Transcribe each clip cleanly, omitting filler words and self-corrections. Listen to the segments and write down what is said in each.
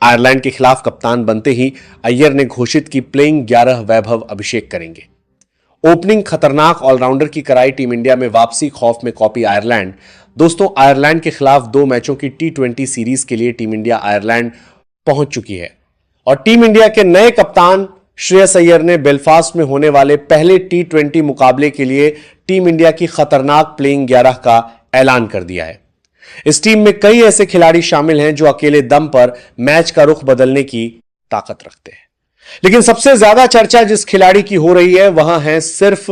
Ireland के खिलाफ कप्तान बनते ही अय्यर ने घोषित की प्लेइंग 11 वैभव अभिषेक करेंगे। ओपनिंग खतरनाक ऑलराउंडर की कराई टीम इंडिया में वापसी, खौफ में कॉपी आयरलैंड। दोस्तों, आयरलैंड के खिलाफ 2 मैचों की T20 सीरीज के लिए टीम इंडिया आयरलैंड पहुंच चुकी है और टीम इंडिया के नए कप्तान श्रेयस अय्यर ने बेलफास्ट में होने वाले पहले T20 मुकाबले के लिए टीम इंडिया की खतरनाक प्लेइंग 11 का ऐलान कर दिया है। इस टीम में कई ऐसे खिलाड़ी शामिल हैं जो अकेले दम पर मैच का रुख बदलने की ताकत रखते हैं, लेकिन सबसे ज्यादा चर्चा जिस खिलाड़ी की हो रही है वह है सिर्फ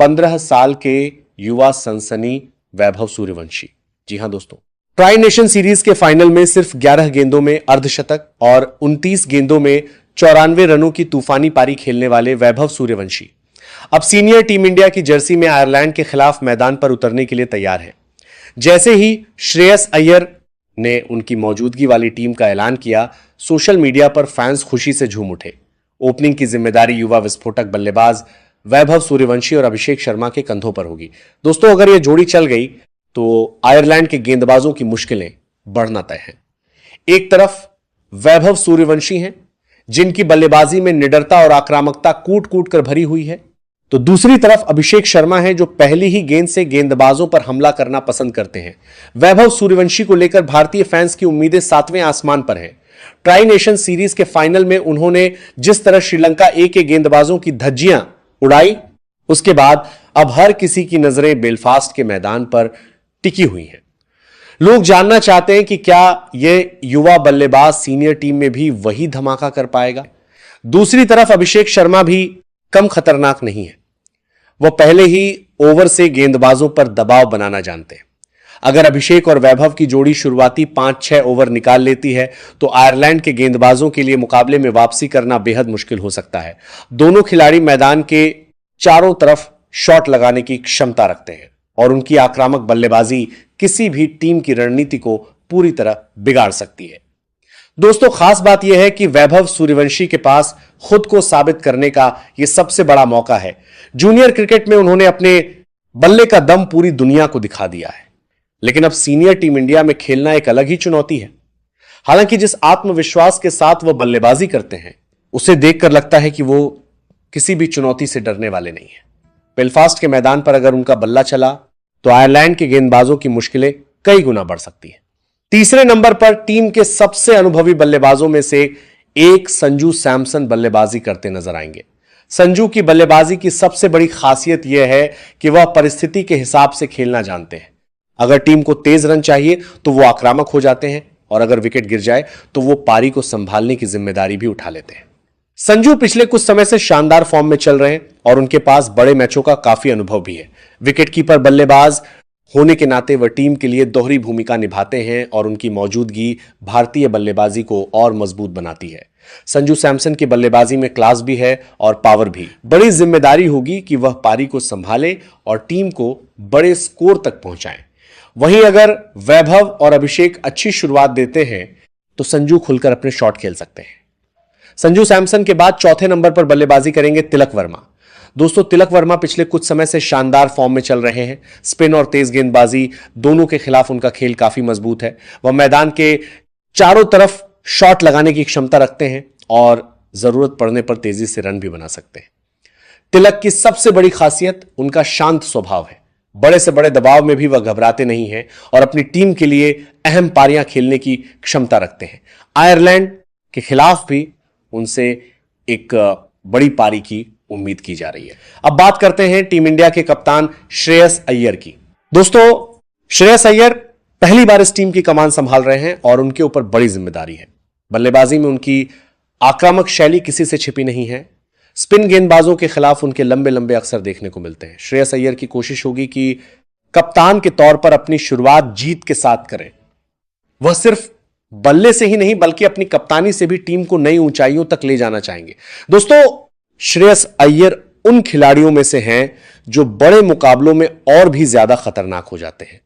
15 साल के युवा सनसनी वैभव सूर्यवंशी। जी हां दोस्तों, ट्राई नेशन सीरीज के फाइनल में सिर्फ 11 गेंदों में अर्धशतक और 29 गेंदों में 94 रनों की तूफानी पारी खेलने वाले वैभव सूर्यवंशी अब सीनियर टीम इंडिया की जर्सी में आयरलैंड के खिलाफ मैदान पर उतरने के लिए तैयार है। जैसे ही श्रेयस अय्यर ने उनकी मौजूदगी वाली टीम का ऐलान किया, सोशल मीडिया पर फैंस खुशी से झूम उठे। ओपनिंग की जिम्मेदारी युवा विस्फोटक बल्लेबाज वैभव सूर्यवंशी और अभिषेक शर्मा के कंधों पर होगी। दोस्तों, अगर यह जोड़ी चल गई तो आयरलैंड के गेंदबाजों की मुश्किलें बढ़ना तय है। एक तरफ वैभव सूर्यवंशी हैं जिनकी बल्लेबाजी में निडरता और आक्रामकता कूट कूट कर भरी हुई है, तो दूसरी तरफ अभिषेक शर्मा हैं जो पहली ही गेंद से गेंदबाजों पर हमला करना पसंद करते हैं। वैभव सूर्यवंशी को लेकर भारतीय फैंस की उम्मीदें 7वें आसमान पर हैं। ट्राई नेशन सीरीज के फाइनल में उन्होंने जिस तरह श्रीलंका ए के गेंदबाजों की धज्जियां उड़ाई, उसके बाद अब हर किसी की नजरें बेलफास्ट के मैदान पर टिकी हुई हैं। लोग जानना चाहते हैं कि क्या यह युवा बल्लेबाज सीनियर टीम में भी वही धमाका कर पाएगा। दूसरी तरफ अभिषेक शर्मा भी कम खतरनाक नहीं है। वह पहले ही ओवर से गेंदबाजों पर दबाव बनाना जानते हैं। अगर अभिषेक और वैभव की जोड़ी शुरुआती 5-6 ओवर निकाल लेती है तो आयरलैंड के गेंदबाजों के लिए मुकाबले में वापसी करना बेहद मुश्किल हो सकता है। दोनों खिलाड़ी मैदान के चारों तरफ शॉट लगाने की क्षमता रखते हैं और उनकी आक्रामक बल्लेबाजी किसी भी टीम की रणनीति को पूरी तरह बिगाड़ सकती है। दोस्तों, खास बात यह है कि वैभव सूर्यवंशी के पास खुद को साबित करने का यह सबसे बड़ा मौका है। जूनियर क्रिकेट में उन्होंने अपने बल्ले का दम पूरी दुनिया को दिखा दिया है, लेकिन अब सीनियर टीम इंडिया में खेलना एक अलग ही चुनौती है। हालांकि जिस आत्मविश्वास के साथ वह बल्लेबाजी करते हैं, उसे देखकर लगता है कि वो किसी भी चुनौती से डरने वाले नहीं है। बेलफास्ट के मैदान पर अगर उनका बल्ला चला तो आयरलैंड के गेंदबाजों की मुश्किलें कई गुना बढ़ सकती हैं। तीसरे नंबर पर टीम के सबसे अनुभवी बल्लेबाजों में से एक संजू सैमसन बल्लेबाजी करते नजर आएंगे। संजू की बल्लेबाजी की सबसे बड़ी खासियत यह है कि वह परिस्थिति के हिसाब से खेलना जानते हैं। अगर टीम को तेज रन चाहिए तो वो आक्रामक हो जाते हैं और अगर विकेट गिर जाए तो वो पारी को संभालने की जिम्मेदारी भी उठा लेते हैं। संजू पिछले कुछ समय से शानदार फॉर्म में चल रहे हैं और उनके पास बड़े मैचों का काफी अनुभव भी है। विकेटकीपर बल्लेबाज होने के नाते वह टीम के लिए दोहरी भूमिका निभाते हैं और उनकी मौजूदगी भारतीय बल्लेबाजी को और मजबूत बनाती है। संजू सैमसन की बल्लेबाजी में क्लास भी है और पावर भी। बड़ी जिम्मेदारी होगी कि वह पारी को संभाले और टीम को बड़े स्कोर तक पहुंचाएं। वहीं अगर वैभव और अभिषेक अच्छी शुरुआत देते हैं तो संजू खुलकर अपने शॉट खेल सकते हैं। संजू सैमसन के बाद चौथे नंबर पर बल्लेबाजी करेंगे तिलक वर्मा। दोस्तों, तिलक वर्मा पिछले कुछ समय से शानदार फॉर्म में चल रहे हैं। स्पिन और तेज गेंदबाजी दोनों के खिलाफ उनका खेल काफी मजबूत है। वह मैदान के चारों तरफ शॉट लगाने की क्षमता रखते हैं और जरूरत पड़ने पर तेजी से रन भी बना सकते हैं। तिलक की सबसे बड़ी खासियत उनका शांत स्वभाव है। बड़े से बड़े दबाव में भी वह घबराते नहीं हैं और अपनी टीम के लिए अहम पारियां खेलने की क्षमता रखते हैं। आयरलैंड के खिलाफ भी उनसे एक बड़ी पारी की उम्मीद की जा रही है। अब बात करते हैं टीम इंडिया के कप्तान श्रेयस अय्यर की। दोस्तों, श्रेयस अय्यर पहली बार इस टीम की कमान संभाल रहे हैं और उनके ऊपर बड़ी जिम्मेदारी है। बल्लेबाजी में उनकी आक्रामक शैली किसी से छिपी नहीं है। स्पिन गेंदबाजों के खिलाफ उनके लंबे लंबे अक्सर देखने को मिलते हैं। श्रेयस अय्यर की कोशिश होगी कि कप्तान के तौर पर अपनी शुरुआत जीत के साथ करें। वह सिर्फ बल्ले से ही नहीं बल्कि अपनी कप्तानी से भी टीम को नई ऊंचाइयों तक ले जाना चाहेंगे। दोस्तों, श्रेयस अय्यर उन खिलाड़ियों में से हैं जो बड़े मुकाबलों में और भी ज्यादा खतरनाक हो जाते हैं।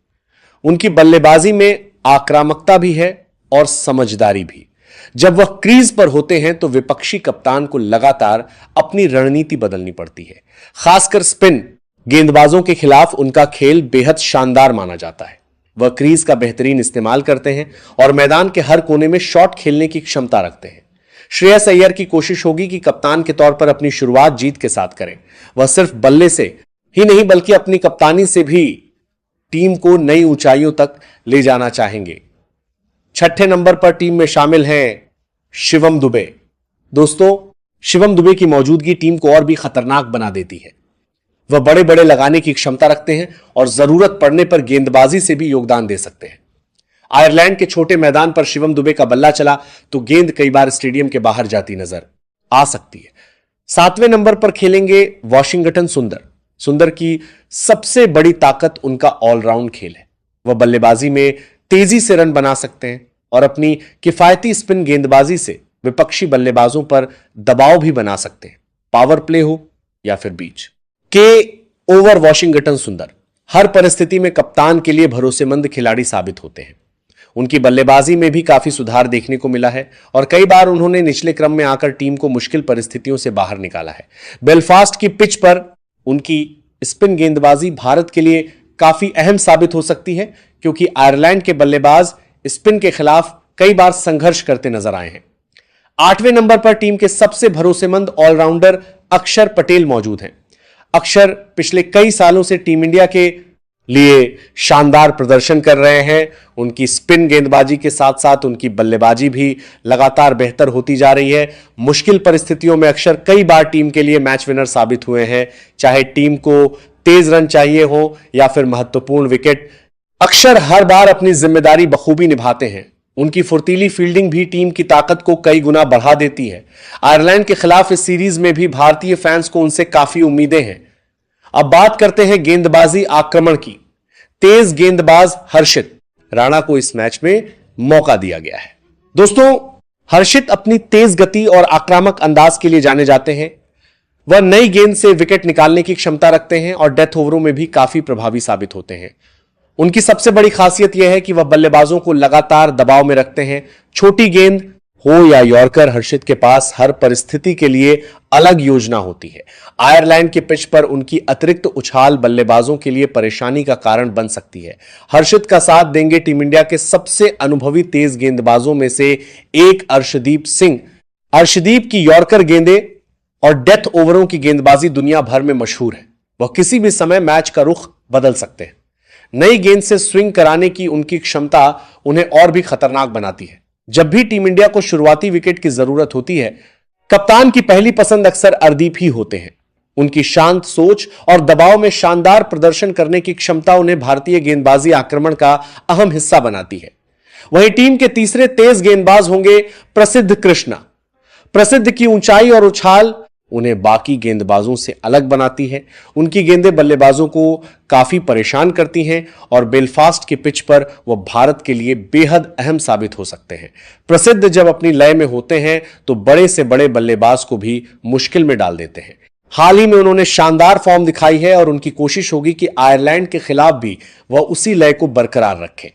उनकी बल्लेबाजी में आक्रामकता भी है और समझदारी भी। जब वह क्रीज पर होते हैं तो विपक्षी कप्तान को लगातार अपनी रणनीति बदलनी पड़ती है। खासकर स्पिन गेंदबाजों के खिलाफ उनका खेल बेहद शानदार माना जाता है। वह क्रीज का बेहतरीन इस्तेमाल करते हैं और मैदान के हर कोने में शॉट खेलने की क्षमता रखते हैं। श्रेयस अय्यर की कोशिश होगी कि कप्तान के तौर पर अपनी शुरुआत जीत के साथ करें। वह सिर्फ बल्ले से ही नहीं बल्कि अपनी कप्तानी से भी टीम को नई ऊंचाइयों तक ले जाना चाहेंगे। छठे नंबर पर टीम में शामिल हैं शिवम दुबे। दोस्तों, शिवम दुबे की मौजूदगी टीम को और भी खतरनाक बना देती है। वह बड़े बड़े लगाने की क्षमता रखते हैं और जरूरत पड़ने पर गेंदबाजी से भी योगदान दे सकते हैं। आयरलैंड के छोटे मैदान पर शिवम दुबे का बल्ला चला तो गेंद कई बार स्टेडियम के बाहर जाती नजर आ सकती है। 7वें नंबर पर खेलेंगे वॉशिंगटन सुंदर। सुंदर की सबसे बड़ी ताकत उनका ऑलराउंड खेल है। वह बल्लेबाजी में तेजी से रन बना सकते हैं और अपनी किफायती स्पिन गेंदबाजी से विपक्षी बल्लेबाजों पर दबाव भी बना सकते हैं, पावर प्ले हो या फिर बीच के ओवर। वॉशिंगटन सुंदर हर परिस्थिति में कप्तान के लिए भरोसेमंद खिलाड़ी साबित होते हैं। उनकी बल्लेबाजी में भी काफी सुधार देखने को मिला है और कई बार उन्होंने निचले क्रम में आकर टीम को मुश्किल परिस्थितियों से बाहर निकाला है। बेलफास्ट की पिच पर उनकी स्पिन गेंदबाजी भारत के लिए काफी अहम साबित हो सकती है, क्योंकि आयरलैंड के बल्लेबाज स्पिन के खिलाफ कई बार संघर्ष करते नजर आए हैं। 8वें नंबर पर टीम के सबसे भरोसेमंद ऑलराउंडर अक्षर पटेल मौजूद हैं। अक्षर पिछले कई सालों से टीम इंडिया के लिए शानदार प्रदर्शन कर रहे हैं। उनकी स्पिन गेंदबाजी के साथ साथ उनकी बल्लेबाजी भी लगातार बेहतर होती जा रही है। मुश्किल परिस्थितियों में अक्षर कई बार टीम के लिए मैच विनर साबित हुए हैं, चाहे टीम को तेज रन चाहिए हो या फिर महत्वपूर्ण विकेट। अक्षर हर बार अपनी जिम्मेदारी बखूबी निभाते हैं। उनकी फुर्तीली फील्डिंग भी टीम की ताकत को कई गुना बढ़ा देती है। आयरलैंड के खिलाफ इस सीरीज में भी भारतीय फैंस को उनसे काफी उम्मीदें हैं। अब बात करते हैं गेंदबाजी आक्रमण की। तेज गेंदबाज हर्षित राणा को इस मैच में मौका दिया गया है। दोस्तों, हर्षित अपनी तेज गति और आक्रामक अंदाज के लिए जाने जाते हैं। वह नई गेंद से विकेट निकालने की क्षमता रखते हैं और डेथ ओवरों में भी काफी प्रभावी साबित होते हैं। उनकी सबसे बड़ी खासियत यह है कि वह बल्लेबाजों को लगातार दबाव में रखते हैं। छोटी गेंद हो या यॉर्कर, हर्षित के पास हर परिस्थिति के लिए अलग योजना होती है। आयरलैंड के पिच पर उनकी अतिरिक्त उछाल बल्लेबाजों के लिए परेशानी का कारण बन सकती है। हर्षित का साथ देंगे टीम इंडिया के सबसे अनुभवी तेज गेंदबाजों में से एक अर्शदीप सिंह। अर्शदीप की यॉर्कर गेंदें और डेथ ओवरों की गेंदबाजी दुनिया भर में मशहूर है। वह किसी भी समय मैच का रुख बदल सकते हैं। नई गेंद से स्विंग कराने की उनकी क्षमता उन्हें और भी खतरनाक बनाती है। जब भी टीम इंडिया को शुरुआती विकेट की जरूरत होती है, कप्तान की पहली पसंद अक्सर अर्दीप ही होते हैं। उनकी शांत सोच और दबाव में शानदार प्रदर्शन करने की क्षमता उन्हें भारतीय गेंदबाजी आक्रमण का अहम हिस्सा बनाती है। वहीं टीम के तीसरे तेज गेंदबाज होंगे प्रसिद्ध कृष्णा। प्रसिद्ध की ऊंचाई और उछाल उन्हें बाकी गेंदबाजों से अलग बनाती है। उनकी गेंदें बल्लेबाजों को काफी परेशान करती हैं और बेलफास्ट की पिच पर वह भारत के लिए बेहद अहम साबित हो सकते हैं। प्रसिद्ध जब अपनी लय में होते हैं तो बड़े से बड़े बल्लेबाज को भी मुश्किल में डाल देते हैं। हाल ही में उन्होंने शानदार फॉर्म दिखाई है और उनकी कोशिश होगी कि आयरलैंड के खिलाफ भी वह उसी लय को बरकरार रखें।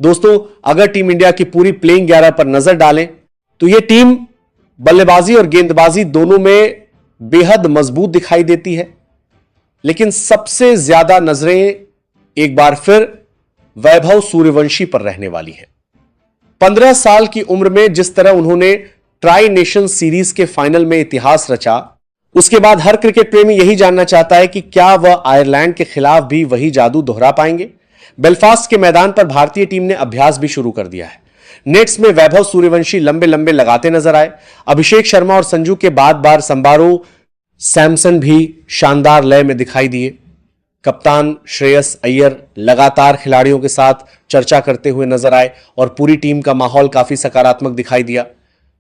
दोस्तों, अगर टीम इंडिया की पूरी प्लेइंग 11 पर नजर डालें तो यह टीम बल्लेबाजी और गेंदबाजी दोनों में बेहद मजबूत दिखाई देती है, लेकिन सबसे ज्यादा नजरें एक बार फिर वैभव सूर्यवंशी पर रहने वाली हैं। 15 साल की उम्र में जिस तरह उन्होंने ट्राई नेशन सीरीज के फाइनल में इतिहास रचा, उसके बाद हर क्रिकेट प्रेमी यही जानना चाहता है कि क्या वह आयरलैंड के खिलाफ भी वही जादू दोहरा पाएंगे। बेलफास्ट के मैदान पर भारतीय टीम ने अभ्यास भी शुरू कर दिया है। नेट्स में वैभव सूर्यवंशी लंबे लंबे लगाते नजर आए। अभिषेक शर्मा और संजू के बाद बार संबारो सैमसन भी शानदार लय में दिखाई दिए। कप्तान श्रेयस अय्यर लगातार खिलाड़ियों के साथ चर्चा करते हुए नजर आए और पूरी टीम का माहौल काफी सकारात्मक दिखाई दिया।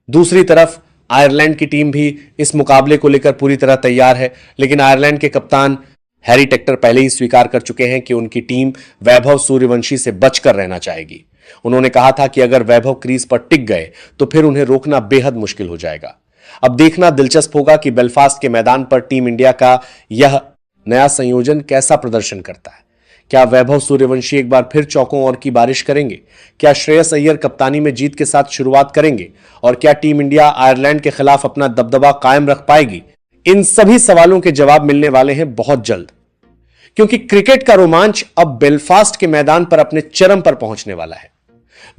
दूसरी तरफ आयरलैंड की टीम भी इस मुकाबले को लेकर पूरी तरह तैयार है, लेकिन आयरलैंड के कप्तान हैरी टेक्टर पहले ही स्वीकार कर चुके हैं कि उनकी टीम वैभव सूर्यवंशी से बचकर रहना चाहेगी। उन्होंने कहा था कि अगर वैभव क्रीज पर टिक गए तो फिर उन्हें रोकना बेहद मुश्किल हो जाएगा। अब देखना दिलचस्प होगा कि बेलफास्ट के मैदान पर टीम इंडिया का यह नया संयोजन कैसा प्रदर्शन करता है। क्या वैभव सूर्यवंशी एक बार फिर चौकों और की बारिश करेंगे? क्या श्रेयस अय्यर कप्तानी में जीत के साथ शुरुआत करेंगे? और क्या टीम इंडिया आयरलैंड के खिलाफ अपना दबदबा कायम रख पाएगी? इन सभी सवालों के जवाब मिलने वाले हैं बहुत जल्द, क्योंकि क्रिकेट का रोमांच अब बेलफास्ट के मैदान पर अपने चरम पर पहुंचने वाला है।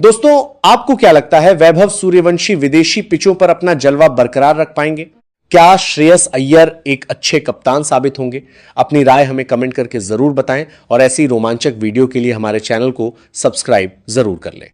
दोस्तों, आपको क्या लगता है, वैभव सूर्यवंशी विदेशी पिचों पर अपना जलवा बरकरार रख पाएंगे? क्या श्रेयस अय्यर एक अच्छे कप्तान साबित होंगे? अपनी राय हमें कमेंट करके जरूर बताएं और ऐसी रोमांचक वीडियो के लिए हमारे चैनल को सब्सक्राइब जरूर कर लें।